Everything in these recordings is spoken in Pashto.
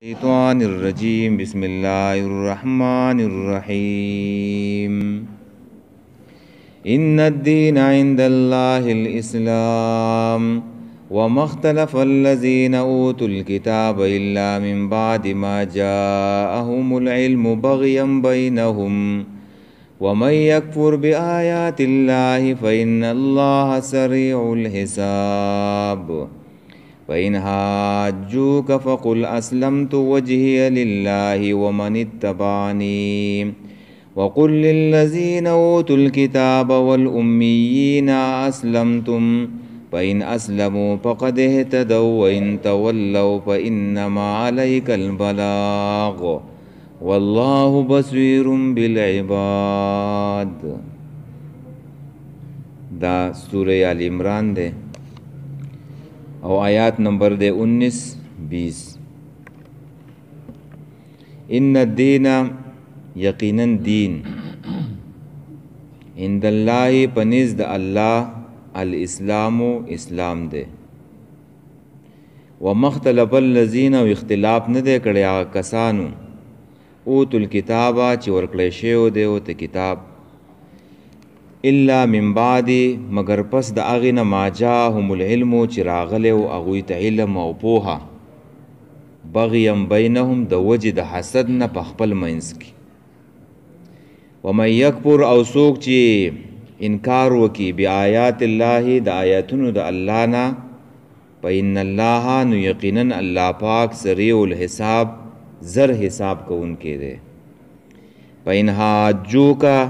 الشيطان الرجيم بسم الله الرحمن الرحيم إن الدين عند الله الإسلام وما اختلف الذين أوتوا الكتاب إلا من بعد ما جاءهم العلم بغيا بينهم ومن يكفر بآيات الله فإن الله سريع الحساب فإن حاجوك فقل أسلمت وجهي لله ومن اتبعني وقل للذين أوتوا الكتاب والأميين أسلمتم فإن أسلموا فقد اهتدوا وإن تولوا فإنما عليك البلاغ والله بصير بالعباد. دا سورة آل عمران دے او آیات نمبر دے 19-20. ان الدین یقینا دین عند اللہ پنزد اللہ الاسلام اسلام دے ومختلف الذین و اختلاف ندے کڑے آغا کسانو اوتو الکتابا چی ورکڑے شیو دے او تے کتاب الا من بعد مگر پس د اغه نه ما جاءهم العلم چې راغلی او هغوی ته علم او پوهه بغیم بینهم د وجې د حسد نه په خپل منځ کې ومن یکفر او څوک چې انکار وکي بآیات الله د آیاتونو د الله نه فإن الله نو یقینا الله پاک سریع الحساب زر حساب کوونکی دی فإن حاجوکا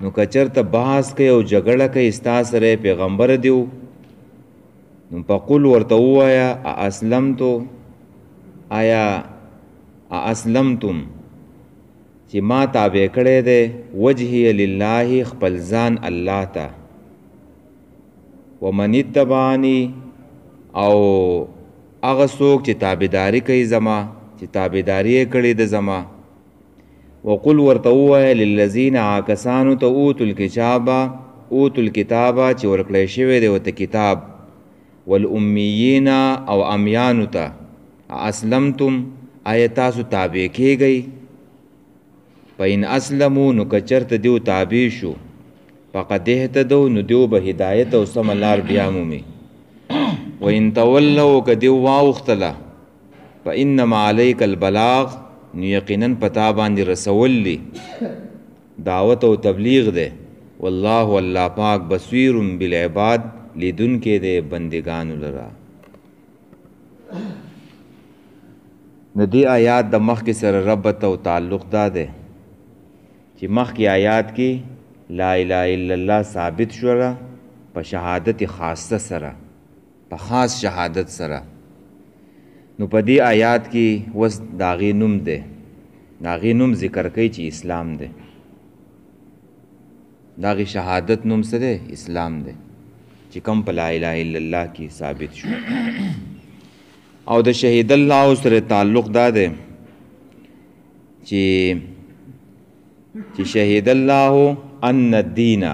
نو کچرته بحث کوي او جګړه کوي ستا سره پیغمبر دیو نو فقل ورته ووایه اسلمتم چې ما تابع کړی دی وجهی لله خپل ځان الله ته ومن اتبعني او هغه څوک چې تابعداري کوي زما چې تابعداري یې کړې ده زما وقل ورتوه للذین عاکسانو ته اوتو الکتابا چې ورکړی شوی دی ورته کتاب والامیین او امیانو ته اسلمتم آیا تاسو تابع کیږئ فإن اسلمو نو که چرته دیو تابع شو فقد اهتدوا نو دیو به هدایت او سمه لار بیا مومي وإن تولوا که دیو واوښتله فإنما علیک البلاغ نو یقینا پتا باندې رسول لی دعوت او تبلیغ دے والله الله پاک بصیر بالعباد لیدن کې دے بندگانو لرا. ندی آیات د مخ کې سره ربط او تعلق دا دے چې مخ کې آیات کې لا اله الا الله ثابت شوره په شهادت خاصه سره په خاص شهادت سره نو په دې آیات کې وس داغي نوم ده داغي نوم ذکر کوي چې اسلام ده داغي شهادت نوم سره اسلام ده چې کوم په لا اله الا الله کې ثابت شو او د شهید الله سره تعلق دا ده چې شهید الله ان الدین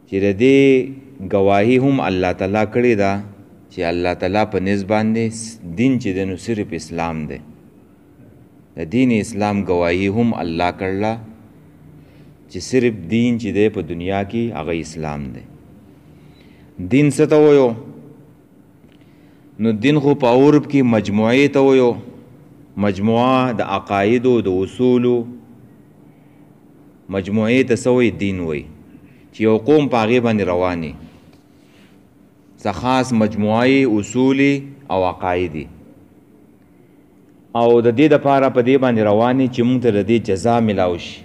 چې دې گواهی هم الله تعالی کړی دا چې الله تعالی په نسبت دین چې دنو صرف اسلام دی د دین اسلام گواهی هم الله کړلا چې صرف دین چې دی په دنیا کې هغه اسلام دی. دین څه ته وایو نو دین خو په عرب کې مجموعه ته وایو مجموعه د عقاید او د اصول مجموعه ته سوی دین وای چې یو قوم په هغې باندې رواني څه خاص مجموعي اصولي او عقایدي او د دې دپاره په دې باندې رواني چې موږ ته د دې جزا میلاو شي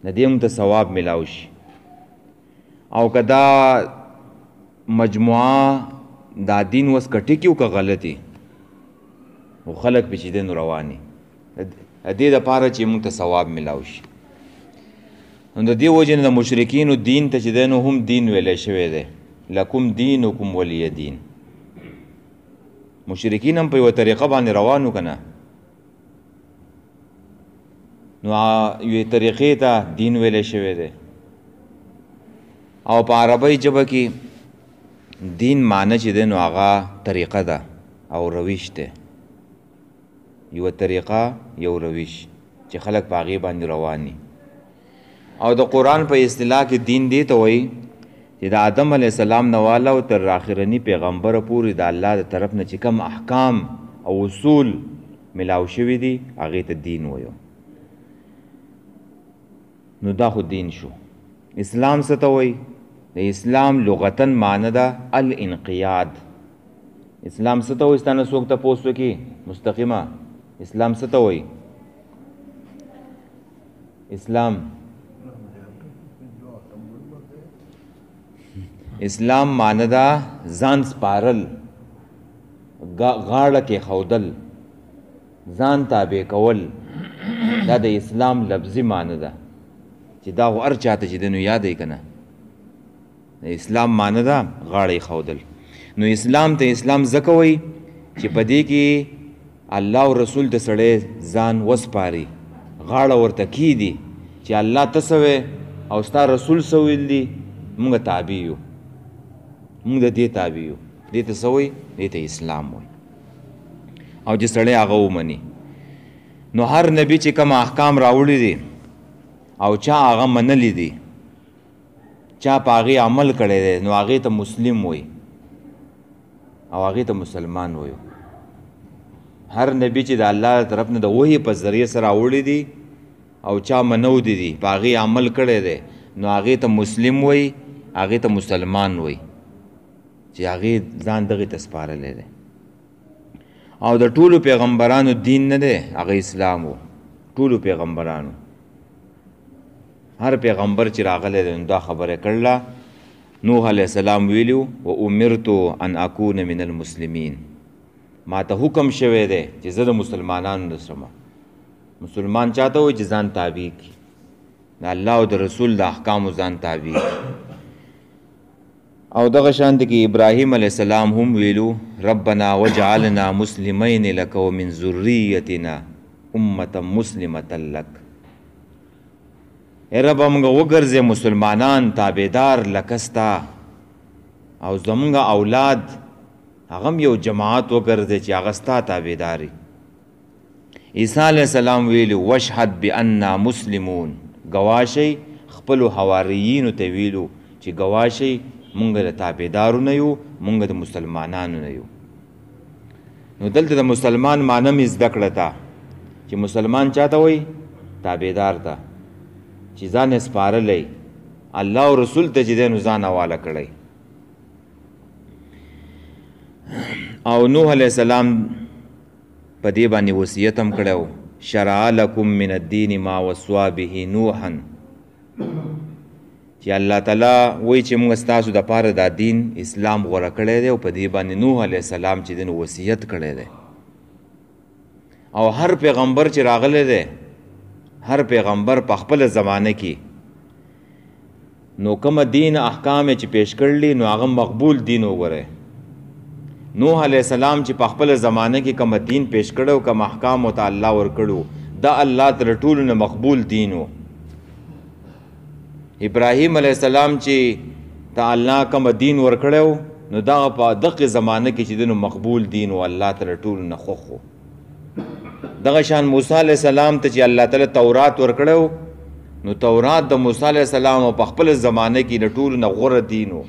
د دې موږ ته ثواب میلاو شي او که دا مجموعه دا دین وس که ټکي او که غلطي او خلک پې چې دی نو رواني د دې دپاره چې موږ ته ثواب میلاو شي نو د دې وجې نه د مشرکینو دین ته چې دی نو هم دین ویلی شوی دی لکم دینکم ولی دین مشرکین هم په یوه طریقه باندې روانو که نه نو یوې طریقې ته دین ویلی شوی دی او په عربی ژبه کې دین معنی چې دی نو هغه طریقه ده او روش دی، یوه طریقه یو روش چې خلک په هغې باندې روان دي. او د قرآن په اصطلاح کې دین دی ته وایي چې د آدم علیه السلام نه والا او تر آخرني پیغمبره پورې د الله د طرف نه چې کوم احکام او اصول ملاو شوي دي هغې ته دین وایو. نو دا خو دین شو. اسلام څه ته وایي؟ د اسلام لغتن معنی ده الانقیاد. اسلام څه ته وایي؟ ستا نه څوک تپوس وکړي مستقیمه اسلام څه ته وایي؟ اسلام معنی ده ځان سپارل، غاړه کې ښودل، ځان تابع کول. دا د اسلام لفظي معنی ده چې دا خو هر چاته چې دی نو یاد یې که نه. د اسلام معنی ده غاړه یې ښودل. نو اسلام ته اسلام ځکه وایي چې په دې کې الله او رسول ته سړی ځان وسپاري، غاړه ورته کیږدي چې الله ته څه وی او ستا رسول څه ویل دي، موږ تابع یو، موږ د دې تابع یو. دې ته څه وایي؟ دې ته اسلام وایي. او چې سړی هغه ومني نو هر نبي چې کوم احکام راوړي دي او چا هغه منلی دي، چا په هغې عمل کړی دی، نو هغې ته مسلم وایي او هغې ته مسلمان وایو. هر نبی چې د الله طرف نه د وحی په ذریعه سره راوړي دي او چا منو دي په هغې عمل کړی دی، نو هغې ته مسلم وایي، هغې ته مسلمان وایي چې هغې ځان دغې ته سپارلی دی. او د ټولو پیغمبرانو دین نه دی هغه اسلام و. ټولو پیغمبرانو، هر پیغمبر چې راغلی دی نو دا خبره کړله. نوح علیه السلام ویلو و امرتو ان اکون من المسلمین، ما ته حکم شوی دی چې زه د مسلمانانو نه سمه. مسلمان چاته وایي چې ځان تابع کړي، د الله او د رسول د احکامو ځان تابع کړي. او دغه شانته کې ابراهیم علیه السلام هم ویلو ربنا وجعلنا مسلمین لک ومن ذریتنا امة مسلمة لک. ای رب موږ وګرځې مسلمانان تابعدار لکه ستا، او زموږ اولاد هغه هم یو جماعت وګرځي چې هغه ستا تابعداري. عیسی علیه السلام ویلو واشهد بأننا مسلمون، ګواشئ خپلو حواریینو ته ویلو چې ګواشئ مونږ د تابعدارو نه یو، مونږ د مسلمانانو نه یو. نو دلته د مسلمان معنی مې زده کړه تا چې مسلمان چاته وایي؟ تابعدار ته، چې ځان یې سپارلی الله او رسول ته چې دی نو ځان حواله کړی. او نوح علیه السلام په دې باندې وصیت هم کړی و شرع لکم من الدین ما وصوا به نوحا، چې الله تعالی وایي چې موږ ستاسو دپاره دا دین اسلام غوره کړی دی او په دې باندې نوح علیه السلام چې دی نو وصیت کړی دی. او هر پیغمبر چې راغلی دی، هر پیغمبر په خپله زمانه کې نو کومه دین احکام چې پیش کړلی نو هغه مقبول دین وګورئ. نوح علیه السلام چې په خپله زمانه کې کومه دین پیش کړی او کوم احکام ورته الله ورکړو دا الله تر ټولو نه مقبول دین و. ابراهیم علیه السلام چې ته الله کوم دین ورکړی نو دغه په دغه زمانه کې چې دی نو مقبول دین و، الله تر ټولو نه خوښ و. دغه شان موسی علیه السلام ته چې الله تعالی تورات ورکړی نو تورات د موسی علیه السلام په خپل زمانه کې د ټولو نه غوره دین و.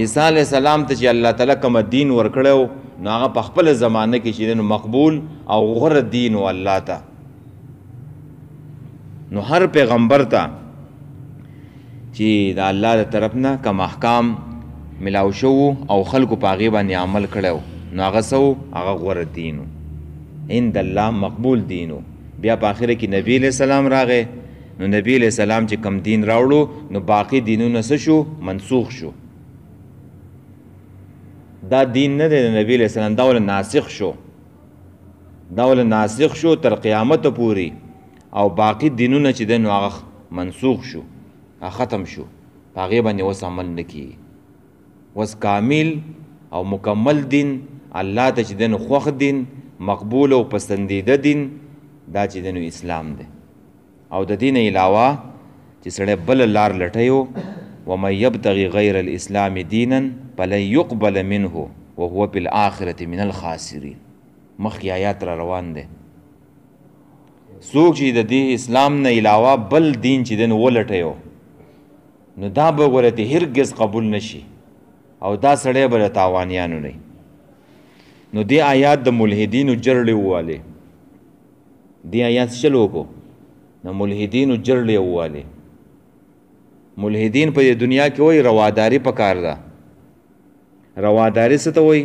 عیسی علیه السلام ته چې الله تعالی کوم دین ورکړی نو هغه په خپل زمانه کې چې دی نو مقبول او غوره دین و الله ته. نو هر پیغمبر ته چې د الله د طرف نه کوم احکام ملاو شو او خلکو په هغې باندې عمل کړی نو هغه څه هغه غوره دین و، عند الله مقبول دین و. بیا په آخره کې نبی علیه السلام راغی نو نبی علیه السلام چې کم دین راوړو نو باقي دینونه څه شو؟ منسوخ شو. دا دین نه دی د نبی علیه السلام، دا ول ناسخ شو، دا ول ناسخ شو تر قیامت پورې. او باقي دینونه چې دی نو هغه منسوخ شو، ختم شو، په هغې باندې اوس عمل نه کیږي. اوس کامل او مکمل دین الله ته چې دی نو خوښ دین، مقبول او پسندیده دین دا چې دی نو اسلام دی. او د دین علاوه چې سړی بله لار لټوي ومن یبتغي غیر الاسلام دینا فلن يقبل منه وهو فی الاخرة من الخاسرین. مخکې آیات را روان دی. څوک چې د دې اسلام نه علاوه بل دین چې دی نو ولټیو نو دا به ورته هرګز قبول نشي او دا سړی به د تاوانیانو نه. نو دې آیات د ملحدینو جرړې ووالې. دې آیات چلو کو د ملحدینو جرړې ووالې. ملحدین په دنیا کې وایي رواداري پکار ده. رواداري څه ته وایي؟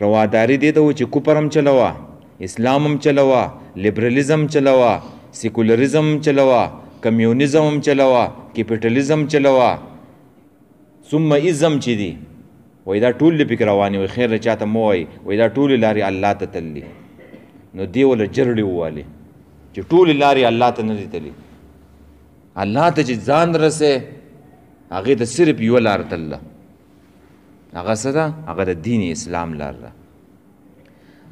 رواداري دې ته وایي چې کفر هم چلوه، اسلام هم چلوه، لیبرلیزم چلوه، سیکولریزم چلوه، کمیونیزم هم چلوه، کیپیټالیزم چلوه، ثم ازم چې دي وایي دا ټول پکې روانې وي. خیر چاته مه وایي، وایي دا ټولې لارې الله ته تللي. نو دې وله جرړې ووالې چې ټولې لارې الله ته نه دي تللي. الله ته چې ځان رسې هغې ته صرف یوه لار تلله. هغه څه ده؟ هغه د دین اسلام لار ده.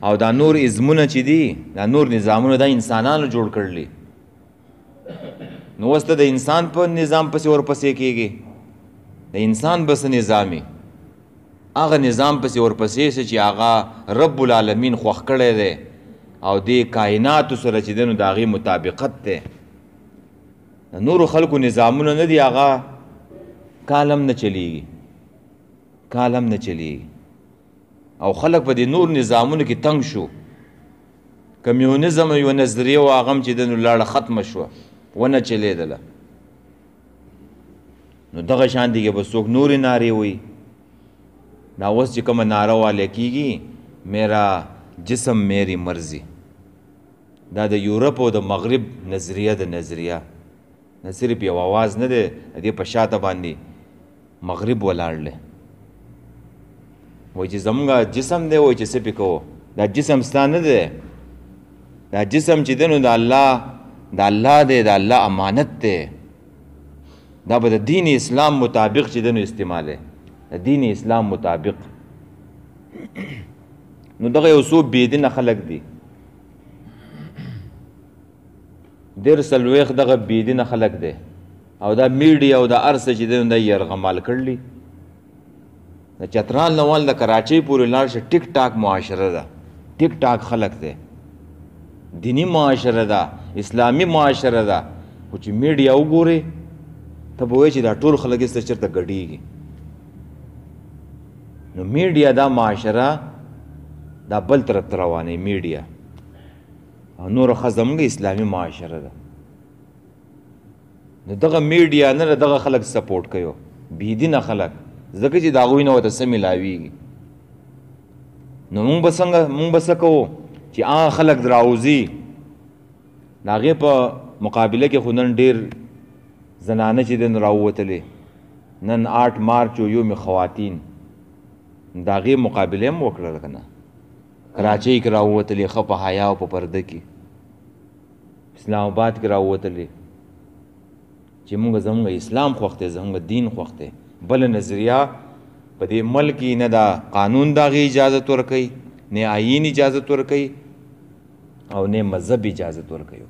او دا نور ازمونه چې دي، دا نور نظامونه دا انسانانو جوړ کړلي. نو اوس ته د انسان په نظام پسې ورپسې کېږي. د انسان بس نظامي هغه نظام پسې ورپسې سه چې هغه رب العالمین خوښ کړی دی او دې کائناتو سره چې دی نو د هغې مطابقت دی. د نورو خلکو نظامونه نه دي، هغه کالم نه چلیږي، کالم نه چلیږي. او خلک په دې نور نظامونو کې تنګ شو. کمیونیزم یوه نظریه وه، هغه هم چې دی نو لاړه ختمه شوه، ونه چلیدله. نو دغه شانتې کې به څوک نورې نارې وایي. دا اوس چې کومه ناره والی کېږي میرا جسم میری مرضی، دا د یورپ او د مغرب نظریه د نظریه نه صرف یو آواز نه دی، د دې په شاته باندې مغرب ولاړ دی. وایي چې زمونږ جسم دی، وایي چې څه پې کوو، دا جسم ستا نه دی، دا جسم چې دی نو د الله دی، د الله امانت دی. دا به د دین اسلام مطابق چې دی نو استعمال دی، د دین اسلام مطابق. نو دغه یو څو بېدینه خلک دي، ډېر څلوېښت دغه بېدینه خلک دی. او دا میډیا او دا هر څه چې دی نو دا یرغمال کړلي. د چترال نه ول د کراچۍ پورې لاړ شه، ټیک ټاک معاشره ده، ټیک ټاک خلک دی، دینی معاشره ده، اسلامي معاشره ده. خو چې میډیا وګورې ته به وایې چې دا ټول خلک هېڅ چېرته ګډېږي. نو میډیا دا معاشره دا بل طرف ته روانوي میډیا. او نوره ښه زموږ اسلامي معاشره ده. نو دغه میډیا نه دغه خلک سپورټ کوي، بېدینه خلک، ځکه چې د هغوی نه ورته څه میلاویږي. نو مونږ به څه کوو چې هغه خلک راوځي د هغې په مقابله کې. خو نن ډېر زنانه چې دی نو راووتلې. نن 8 مارچ و یوم خواتین، د هغې مقابله هم وکړله که نه. کراچۍ کې راووتلې، ښه په حیا او په پرده کې. اسلام آباد کې راووتلې چې زموږ اسلام خوښ دی، زموږ دین خوښ دی. بله نظریه په دې ملک کې نه دا قانون د هغې اجازت ورکوي، نه آیین اجازت ورکوي، او نه مذهب اجازت ورکوي.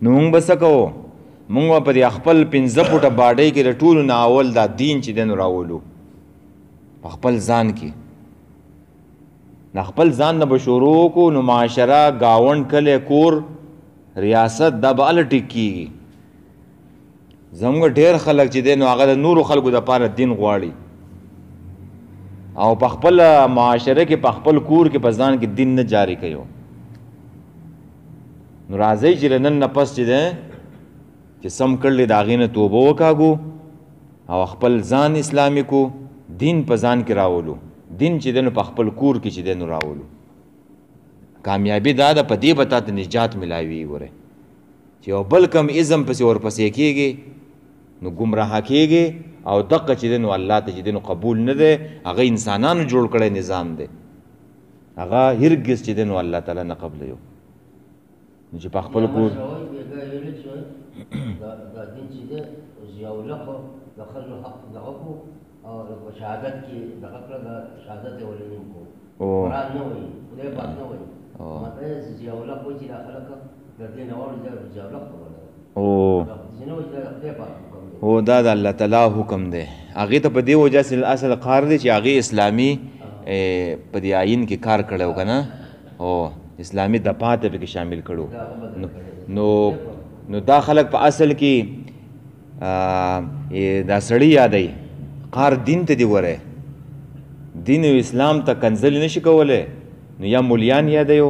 نو مونږ به څه کوو؟ مونږ به په دې خپل 15 فوټه باډۍ کې د ټولو نه اول دا دین چې دی نو راولو په خپل ځان کې. د خپل ځان نه به شروع وکړو، نو معاشره، ګاونډ، کلی، کور، ریاست دا به هله ټیک کېږي. زموږ ډېر خلک چې دی نو هغه د نورو خلکو دپاره دین غواړي، او په خپله معاشره کې، په خپل کور کې، په ځان کې دین نه جاری کوي. نو راځئ چې له نن نه پس چې دی چې سم کړلې د هغې نه توبه وکاږو او خپل ځان اسلامي کو، دین په ځان کې راولو، دین چې دی نو په خپل کور کې چې دی نو راولو. کامیابي دا ده، په دې به تا ته نجات میلاوي. ګورئ چې یو بل کم ازم پسې ورپسې کېږي نو ګمراه کېږي، او دقه چې دی نو الله ته چې دی نو قبول نه دی. هغه انسانانو جوړ کړی نظام دی، هغه هرګز چې دی نو الله تعالی نه قبلوي. نو چې په خپل کور دا دین چې دی ضیاءالحق د خلکو حق دغه کړو، او په شهادت کې دغه کړه، د شهادت یې ولې نه کوو. قرآن نه وایي، خدای پاک نه وایي. مطلب یې ضیاءالحق وایي چې دا خلک د دې نه واړو ضیاءالحق ته ولګوي. ځینې وایي چې دا خدای پاک حکم دی. هو دا د الله تعالی حکم دی هغې ته په دې وجه اصل کار دی چې هغې اسلامي په دې آیین کې کار کړی و که نه او اسلامي دفاع ته پکې شامل کړو نو دا خلک په اصل کې دا سړی یادوي قار دین ته دی وری دین او اسلام ته کنځلې نشي کولی نو یا مولیان یادوي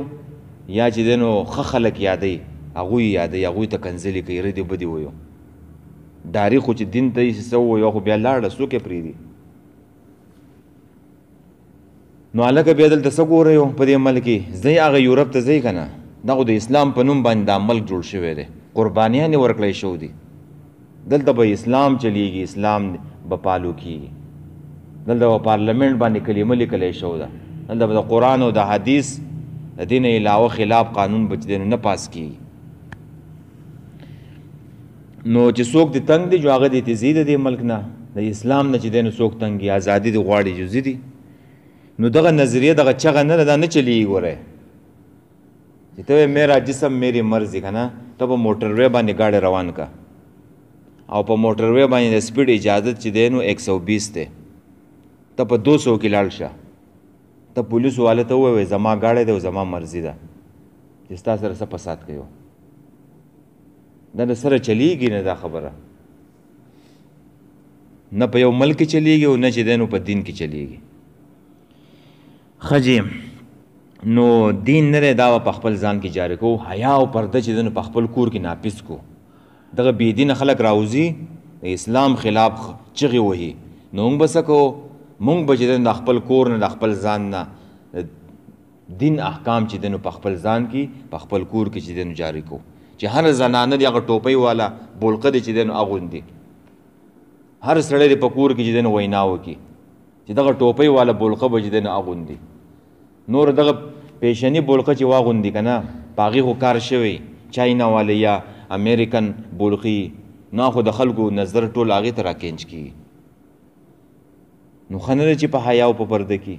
یا چې دی نو ښه خلک یادوي هغوی یادوي هغوی ته کنځلې کوي ردې بدې ویو داري خو چې دین ته یې څه وویو خو بیا لاړه څوک یې پرېږدي نو هلکه بیا دلته څه ګورئ په دې ملک کې ځئ هغه یورپ ته ځئ که نه دا خو د اسلام په نوم باندې دا ملک جوړ شوی دی قربانیان یې ورکړی شوي دي دلته به اسلام چلیږي اسلام به پالو کېږي دلته به پارلمنټ باندې کلمه لیکلی شوی ده دلته به د قرآن او د حدیث د دې نه علاوه خلاف قانون به چې دی نو نه پاس کېږي نو چې څوک دې تنګ دی جو هغه دې تیزي د دې ملک نه د اسلام نه چې دی نو څوک تنګ دي ازادي دې غواړي جزي دي نو دغه نظریه دغه چغه نه ده دا نه چلیږي ګوره چې ته میرا جسم میری مرضی که نه ته په موټر وی باندې ګاډی روان که او په موټر وی باندې د سپیډ اجازت چې دی نو 120 دی ته په 200 کې لاړ شه ته پولیسو والا ته ووایې زما ګاډی دی او زما مرضي ده چې ستا سره څه فساد کوي دا د سره چلیږي نه دا خبره نه په یو ملک کې چلیږي او نه چې دی نو په دین کې چلیږي ښه نو دین نه دی دا به په خپل ځان کې جاری کوو حیا او پرده چې دی نو په خپل کور کې ناپیس کو دغه بېدینه خلک راوځي د اسلام خلاف چغې وهي نو موږ به څه کوو موږ به چې دی نو د خپل کور نه د خپل ځان نه دین احکام چې دی نو په خپل ځان کې په خپل کور کې چې دی نو جاری کوو چې هر زنانه دی هغه ټوپۍ والا بولقه دی چې دی نو اغوندي هر سړی دی په کور کې چې دی نو وینا وکړي چې دغه ټوپۍ والا بولقه به چې دی نو اغوندي نور دغه پیشنی بولقه چې واغوندي که نه په هغې خو کار شوی چاینا والی یا امریکن بولقي نه خو د خلکو نظر ټول هغې ته راکینچ کېږي نو ښه نه ده چې په حیا او په پرده کې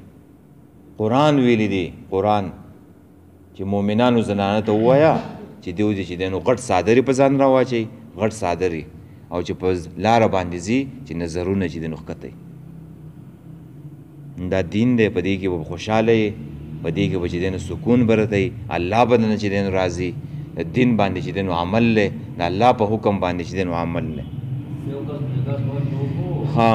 قرآن ویلی دی قرآن چې مؤمنانو زنانه ته ووایه چې دیو دې چې دی نو غټ څادرې په ځان راواچوي غټ څادرې او چې په لاره باندې ځي چې نظرونه چې دی نو ښکته دا دین دی په دې کې به خوشحاله یې په دې کې به چې دی نو سکون به رتی الله به نه چې دی نو راځي د دین باندې چې دی نو عمل دی د الله په حکم باندې چې دی نو عمل دی ها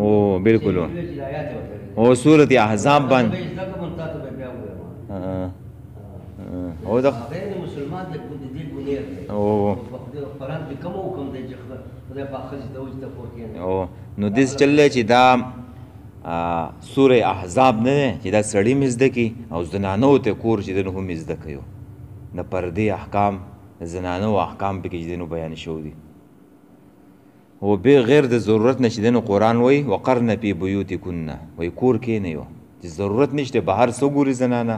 او بالکل او سورۃ احزاب باندې او دا مسلمان د دې ګنیر دی او قرآن کې کوم حکم دی چې خدای په خځې د وجه ته پورته او نو دې چللی چې دا سورې احزاب نه دی چې دا سړي مې زده کړي او زنانو ته کور چې دی نو هم زده کوي د پردې احکام د زنانو احکام پکې چې دی نو بیان شوي دي او بغیر د ضرورت نه چې دی نو قرآن وایي وقرن فی بیوتکن وایي کور کښېنئ چې ضرورت نشته بهر څه ګوري زنانه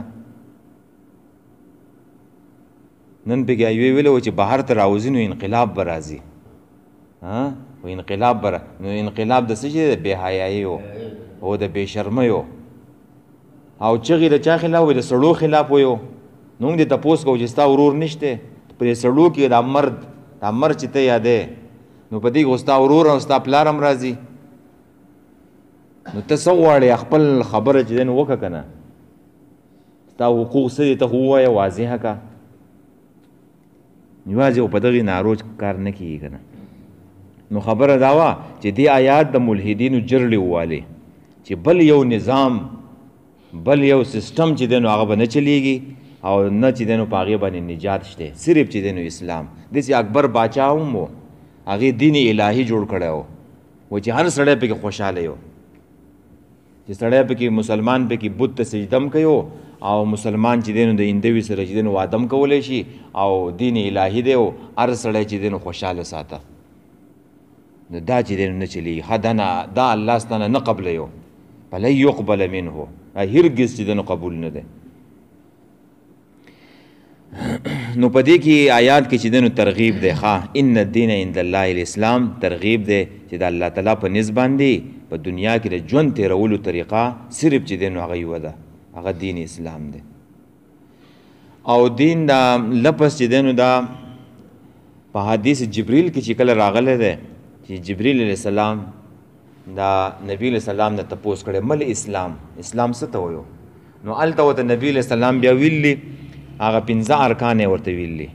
نن پکې یوې ویلې وه چې بهر ته راوځي نو انقلاب به راځي و انقلاب به نو انقلاب د څه شي د بې حیایي او د بې شرمۍ او چغې د چا خلاف وي د سړو خلاف ویو نو موږ دې تپوس کوو چې ستا ورور نشته په دې سړو کې دا مرد چې ته یادې نو په دې کې ستا ورور او ستا پلار هم راځي نو ته څه غواړې خپل خبره چې دی نو وکړه که نه ستا حقوق څه دي ته خو ووایه واضحه که یوازې په دغې نارو کار نه کېږي که نه نو خبره دا وه چې دې آیات د ملحدینو جرړې ووالې چې بل یو نظام بل یو سیسټم چې دی نو هغه به نه چلیږي او نه چې دی نو په هغې باندې نجات شته صرف چې دی نو اسلام داسې اکبر باچا هم و هغې دین الهي جوړ کړی و چې هر سړی پکې خوشحاله یو چې سړی پکې مسلمان پکې بت ته سجدم کوي او مسلمان چې دی نو د هندوي سره چې دی نو واده هم کولی شي او دین الهي دی او هر سړی چې دی نو خوشحاله ساته نو دا چې دی نو نه چلیږي دا الله ستانه نه قبلوي فلن یقبل منه هرګز چې دی نو قبول نه دی نو په دې کې آیات کې چې دنو ترغیب دی ان الدین عند الله الاسلام ترغیب دی چې د الله تعالی په نسبت باندې په دنیا کې د ژوند تیرولو طریقه صرف چې دنو هغه یو ده هغه دین اسلام دی او دین دا لفظ چې دنو دا په حدیث جبریل کې چې کله راغلی دی چې جبریل علیه السلام دا نبی علیه السلام نه تپوس کړی مل اسلام څه ته وایو نو هلته ورته نبی علیه السلام بیا ویلي هغه 15 ارکان یې ورته ویلي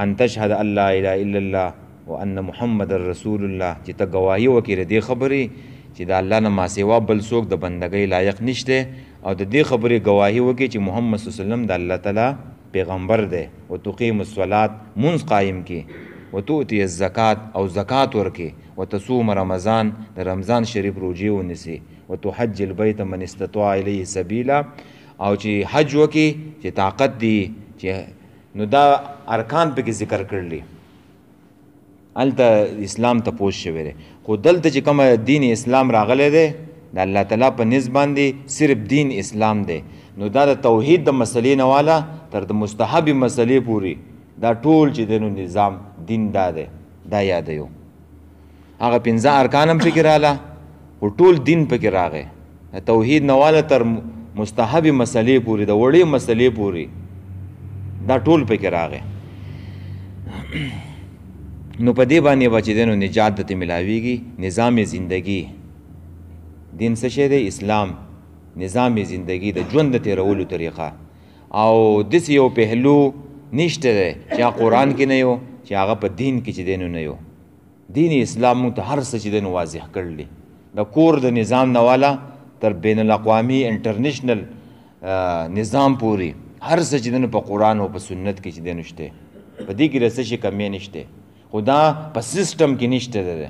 ان تشهد ان لا اله الا الله وان محمد رسول الله چې ته ګواهي وکړې د دې خبرې چې د الله نه ما سوا بل څوک د بندګۍ لایق نشته او د دې خبرې ګواهي وکړي چې محمد صلی الله علیه وسلم د الله تعالی پیغمبر دی وتقیم الصلاة منځ قایم کړي وتؤتي الزکات او زکات ورکړي وتصوم رمضان د رمضان شریف روجې ونیسي وتحج البیت من استطاع الیه سبیلا او چې حج وکړي چې طاقت دی چې نو دا ارکان پکې ذکر کړلی هلته اسلام تپوس شوی دی خو دلته چې کومه دین اسلام راغلی دی د الله تعالی په نسبت باندې صرف دین اسلام دی نو دا د توحید د مسلې نه والا تر د مستحب مسلې پوری دا ټول چې دی نو نظام دین دا دی دا یادوي هغه 15 ارکان هم پکې رااله او ټول دین پکې راغی د توحید نه والا تر مستحب مسلې پوری د وړې مسلې پوری دا ټول پکې راغی نو په دې باندې به چې دی نو نجات درته ملاویږي نظام زندگی دین څه شی دی اسلام نظام زندگی د ژوند د تیرولو طریقه او داسې یو پهلو نشته دی چې هغه قرآن کې نه یو چې هغه په دین کې چې دی نو نه یو دین اسلام موږ ته هر څه چې دی نو واضح کړلی د کور د نظام نه والا تر بین الاقوامی انټرنیشنل نظام پوری هر څه چې دی نو په قرآن او په سنت کې چې دی نو شته په دې کې رسه شي کمی نشته خو دا په سسټم کې نشته دی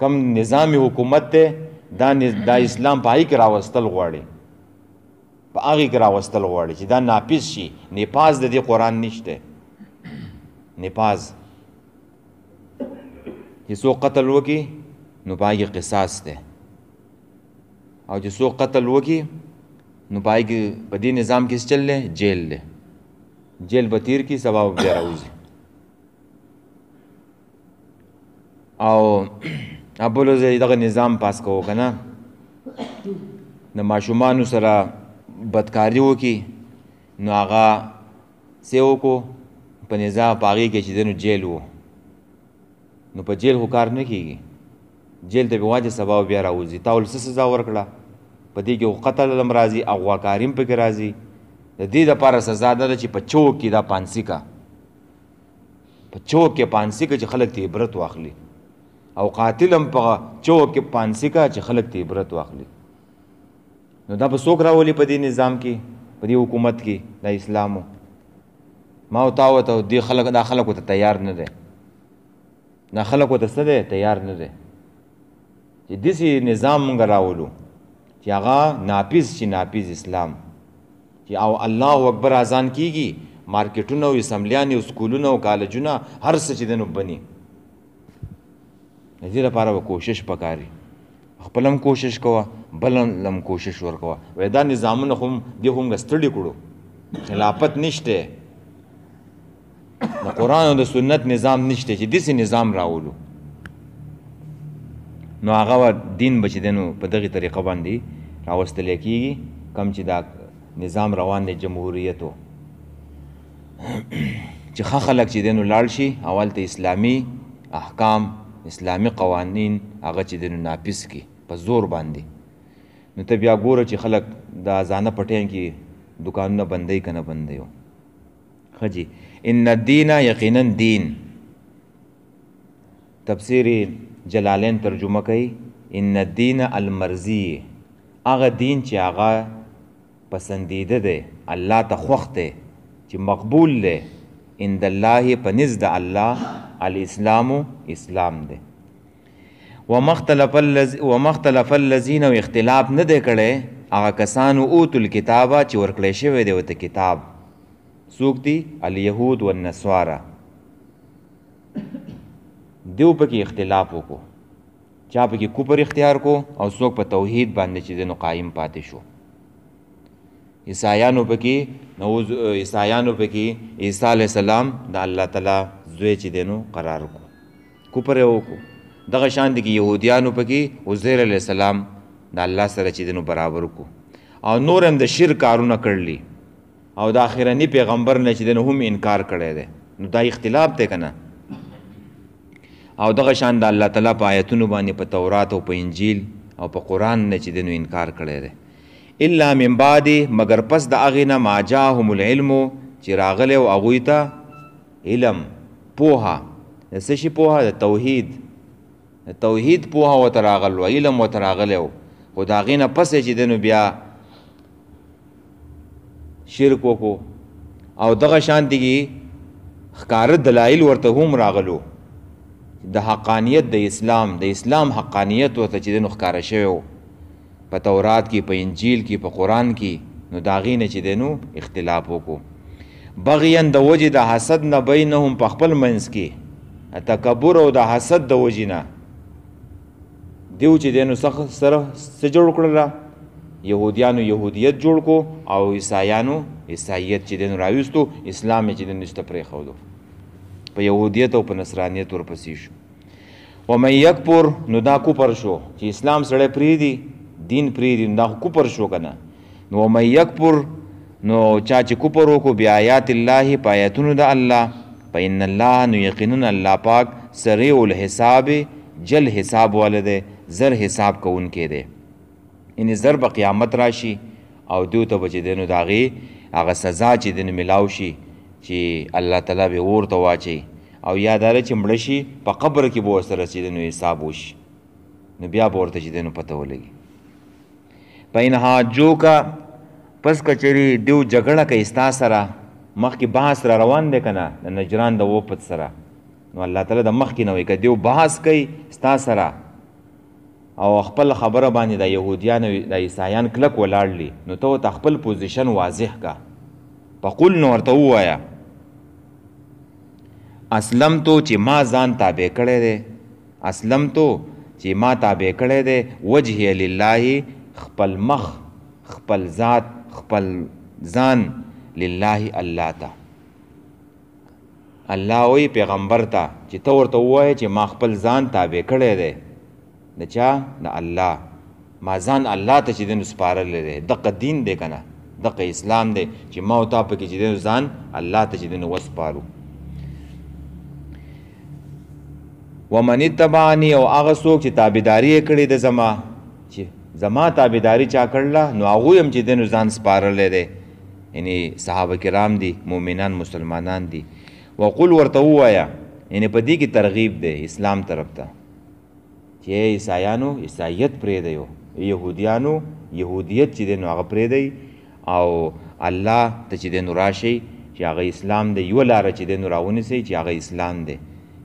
کم نظام حکومت دی دا اسلام په هغې کې راوستل غواړي په هغې کې راوستل غواړي چې دا ناپیس شي نپاز د دې قرآن نشته نپاز چې څوک قتل وکړي نو په هغې قصاص دی او چې څوک قتل وکړي نو په هغې کې په دې نظام کې څه چل دی جیل دی جیل به تیر کړي سبا به بیا راوځي او ابلو زه دغه نظام پاس کوو که نه د ماشومانو سره بدکاري وکړي نو هغه څه وکړو په نظام په هغې کې چې دی نو جیل و نو په جیل خو کار نه کېږي جیل ته به واچې سبا بیا راوځي تا ول څه سزا ورکړه په دې کې خو قتل هم راځي اغواکاري هم پکې راځي د دې دپاره سزا دا ده چې په چوک کې دا پانسي کا په چوک کې پانسي کا چې خلک ته عبرت واخلي او قاتل هم په چوک کې پانسي کا چې خلک ته عبرت واخلي نو دا به څوک راولي په دې نظام کې په دې حکومت کې د اسلامو ما او تا ورته دا خلک ورته تیار نه دی دا خلک ورته څه دی تیار نه دی چې داسې نظام موږ راولو چې هغه ناپیز شي ناپیز اسلام چې او الله اکبر اذان کیږي مارکیټونه او اسمبلیانې او سکولونه او کالجونه هر څه چې دی نو بني د دې لپاره به کوشش پکاري خپل هم کوشش کوه بل هم کوشش ورکوه وایي دا نظامونه خو دې خو موږ ستړي کړو خلافت نشته د قرآن او د سنت نظام نشته چې داسې نظام راولو نو هغه دین به چې دی نو په دغې طریقه باندې راوستلی کېږي کم چې دا نظام روان دی جمهوریتو چې ښه خلک چې دی نو لاړ شي اول ته اسلامي احکام اسلامي قوانین هغه چې دی نو ناپیس کړي په زور باندې نو ته بیا ګوره چې خلک د اذانه په ټیم کې دکانونه بندوي که نه بندوي ښه جي ان الدین یقینا دین تفسیر جلالین ترجمه کوي ان الدین المرضی هغه دین چې هغه پسندیده دی الله ته خوښ دی چې مقبول دی عند الله په نزد الله الاسلام اسلام دی ومختلف الذین او اختلاف نه دی کړی هغه کسانو اوتو الکتابه چې ورکړی شوی دی ورته کتاب څوک دي الیهود والنصارا دیو پکې اختلاف وکړو چا پکې کفر اختیار کو او څوک په توحید باندې چې دی نو قایم پاتې شو عیسایانو پکې عیسی علیه السلام د الله تعالی زوی چې دی نو قرار کو کفر یې وکړو. دغه شان دي کې یهودیانو پکې عزیر علیه السلام د الله سره چې دی نو برابر کو او نور هم د شرک کارونه کړلي او د آخرني پیغمبر نه چې دی نو هم انکار کړی دی. نو دا اختلاف دی که نه. او دغه شان د الله تعالی په آیتونو باندې په تورات او په انجیل او په قرآن نه چې دی نو انکار کړی دی. الا من بعد مگر پس د هغې نه ما جاءهم العلم چې راغلی و هغوی ته علم پوهه. د څه شي پوهه؟ د توحید. د توحید پوهه ورته راغلی و، علم ورته راغلی و، خو د هغې نه پس چې دی نو بیا شرک وکړو. او دغه شانتې کې ښکاره دلایل ورته هم راغلو د حقانیت د اسلام حقانیت ورته چې دی نو ښکاره شوی و په تورات کې، په انجیل کې، په قرآن کې. نو د هغې نه چې دی نو اختلاف وکړو. بغیا د وجې د حسد نه بینهم په خپل منځ کې، تکبر او د حسد د وجې نه دیو چې دی نو سره څه جوړ کړله؟ یهودیانو یهودیت جوړ کو او عیسایانو عیسایت چې دی نو راویستو، اسلام یې چې دی نو ایسته پرېښودو، په یهودیت او په نصرانیت ورپسې شو. ومن یکفر نو دا کفر شو چې اسلام سړی پرېږدي، دین پرېږدي، نو دا خو کفر شو که نه. نو ومن یکفر نو چا چې کفر وکړو بآیات الله په آیتونو د الله، فإن الله نو یقینونه الله پاک سریع الحساب جل حساب والا دی، زر حساب کوونکی دی. یعنې زر به قیامت راشي او دیو ته به چې دی نو د هغې هغه سزا چې دی نو میلاو شي چې الله تعالی به اور ته واچوي. او یا دا ده چې مړه شي په قبر کې به ورسره چې دی نو حساب وشي، نو بیا به ورته چې دی نو پته ولګي. فإن حاجوکه پس کچري دیو جګړه کوي ستا سره، مخکې بحث را روان دی که نه د نجران د وفد سره، نو الله تعالی د مخکې نه وایي که دیو بحث کوي ستا سره او خپل خبره باندې د یهودیان او د عیسایان کلک ولاړلي، نو ته ورته خپل پوزیشن واضح کا. فقل نو ورته ووایه اسلمتو چې ما ځان تابع کړی دی، اسلمتو چې ما تابع کړی دی، وجهی لله خپل مخ، خپل ذات، خپل ځان لله الله ته. الله وی پیغمبر ته چې ته ورته ووایه چې ما خپل ځان تابع کړی دی د چا؟ د الله. ما ځان الله ته چې دی نو سپارلی دی. دقه دین دی که نه، دقه اسلام دی چې ما او تا پکې چې دی نو ځان الله ته چې دی نو وسپارو. ومن اتبعنی او هغه څوک چې تابعداري یې کړې ده زما، چې زما تابعداري چا کړله نو هغوی هم چې دی نو ځان سپارلی دی، یعنې صحابه کرام دي، مؤمنان مسلمانان دي. وقل ورته ووایه، یعنې په دې کې ترغیب دی اسلام طرف ته چې عیسایانو عیسایت پرېږدئ، یهودیانو یهودیت چې دی نو هغه پرېږدئ او الله ته چې دی نو راشئ چې هغه اسلام دی. یوه لاره چې دی نو راونیسئ چې هغه اسلام دی.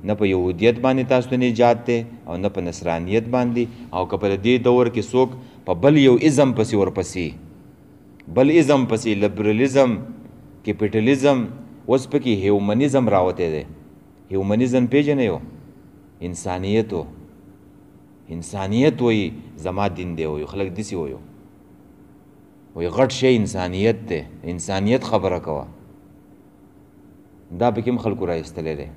نه په یهودیت باندې تاسو ته نجات دی او نه په نصرانیت باندې. او که په دې دور کې څوک په بل یو ازم پسې ورپسې، بل ازم پسې، لیبرلیزم، کیپیټلیزم، اوس پکې هیومنیزم راوتی دی. هیومنیزم پیژنئ؟ انسانیت و، انسانیت وایي زما دین دی وایي، خلک داسې وایي، وایي غټ شی انسانیت دی، انسانیت خبره کوه. دا پکې هم خلکو رایستلی دی.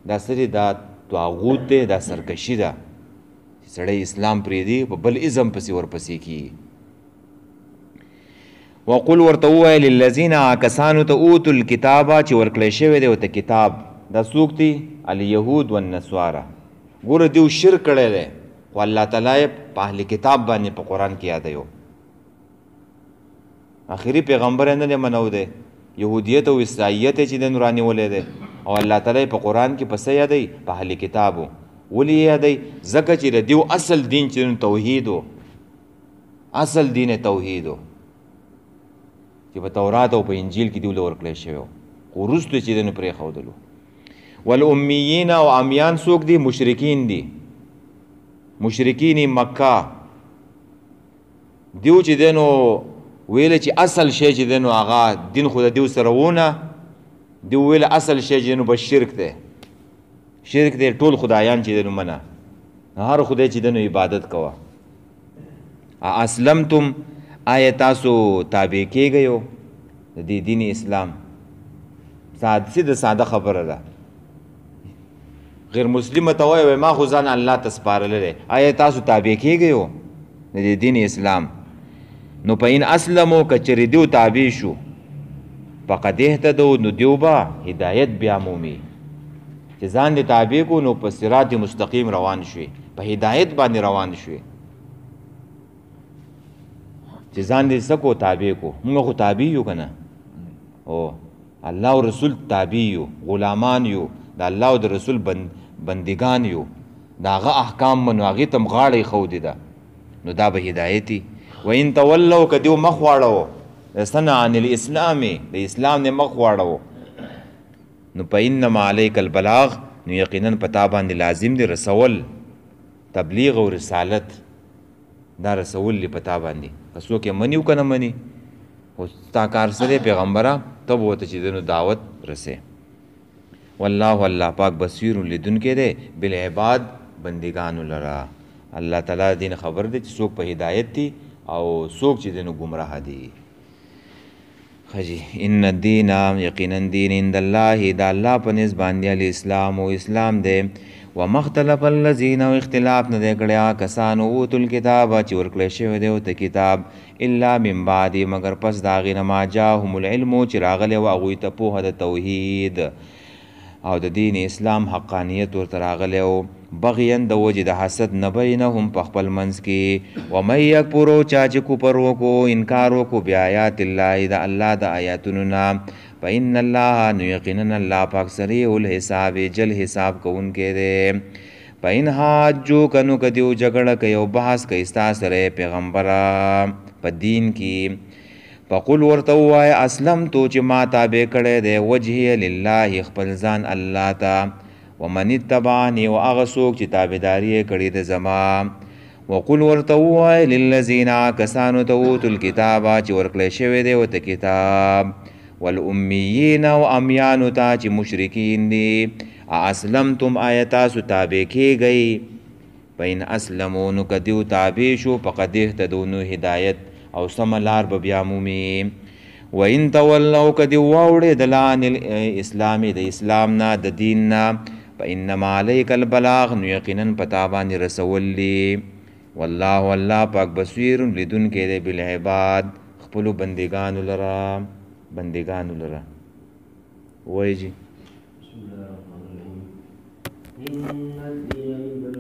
دا څه دی؟ دا طاغوت دی، دا سرکشي ده چې سړی اسلام پرېږدي په بل ازم پسې ورپسې کېږي. وقل ورته ووایه للذین کسانو ته اوتو الکتابه چې ورکړی شوی دی ورته کتاب. دا څوک دي؟ الیهود والنصارا. ګوره دیو شرک کړی دی خو الله تعالی یې په اهل کتاب باندې په قرآن کې یادوي. آخري پیغمبر یې نه دی منو دی، یهودیت او عیسایت یې چې دی نو رانیولی دی او الله تعالی په قرآن کې په څه یادوي؟ په اهل کتابو. ولې یې یادوي؟ ځکه چې د دیو اصل دین چې توحید و، اصل دین توحید و چې په تورات او په انجیل کې دیو له ورکړی شوی و، خو وروسته چې دی نو پرېښودلو. والامیین او امیان څوک دي؟ مشرکین دي، مشرکین مکه. دیو چې دی نو ویله چې اصل شی چې دی نو هغه دین خو د دیو سره ونه، دیو ویله اصل شی چې دی نو بس شرک دی، شرک دی، ټول خدایان چې دی نو منه، هر خدای چې دی نو عبادت کوه. اسلمتم آیا تاسو تابع کېږئ د دې دین اسلام؟ ساده خبره ده غیر مسلمه ته وایي ما خو ځان الله ته سپارلی آیا تاسو تابع کیږئ د دین اسلام نو په ان اسلمو که چېرې دیو تابع شو فقد اهتدوا نو دیو به هدایت بیا مومي چې ځان دې تابع کو نو په صراط مستقیم روان شوي په هدایت باندې روان شوي چې ځان دې څه کو تابع کو موږ خو تابع یو که نه او الله او رسول تابع یو غلامان یو د الله او د رسول بندگان یو د هغه احکام منو هغې ته م غاړه ایښودې ده نو دا به هدایتي و ان تولو که دیو مخ واړوو د سنه عن الاسلام د اسلام نه مخ واړوو نو په انما علیک البلاغ نو یقینا په تا باندې لازم دی رسول تبلیغ او رسالت دا رسول دی په تا باندې که څوک یې مني او که نه مني خو ستا کار څه دی پیغمبره ته به ورته چې دی نو دعوت رسې والله الله پاک بصیر لیدونکی دی بالعباد بندگانو لره الله تعالی دین خبر دی چې څوک په هدایت دی او څوک چې دی نو ګمراه دی خجی ان الدین یقینا دین عند الله دا الله په نس باندې الاسلام او اسلام دی ومختلف الذین او اختلاف نه دی کړی کسانو اوتو الکتاب چې ورکړی شوی دی ورته کتاب الا من بعد مگر پس د هغې نه ما جاهم العلم چې راغلی و هغوی ته پوهه د توحید او د دین اسلام حقانیت ورته راغلی و بغیا د وجې د حسد نه بینهم په خپل منځ کې ومن یکفرو چا چې کفر وکړو انکار وکړو بآیات الله د الله د آیاتونو نه فإن الله نو یقینا الله پاک سریع الحساب جل حساب کوونکی دی فإن حاجوک نو که دیو جګړه کوي او بحث کوي ستا سره پیغمبره په دین کې فقل ورته ووایه اسلمتو چې ما تابع کړی دی وجهیه لله خپل ځان الله ته ومن اتبعني او هغه څوک چې تابعداري یې کړې ده زما وقل ورته ووایه للذین کسانو ته اوتو الکتابه چې ورکړی شوی دی ورته کتاب والامیین او امیانو ته چې مشرکین دي اسلمتم آیا تاسو تابع کیږئ فإن اسلمو نو که دیو تابع شو فقد اهتدوا نو هدایت او سمه لار به بیا مومي وإن تولوا که دیو واوړې د لعن الاسلامي د اسلام نه د دین نه فإنما علیک البلاغ نو یقینا په تا باندې رسول دي والله الله پاک بصیر لیدونکی دی بالعباد خپلو بندګانو لره وایي جي بسم الله الرحمن الرحیم ان الدین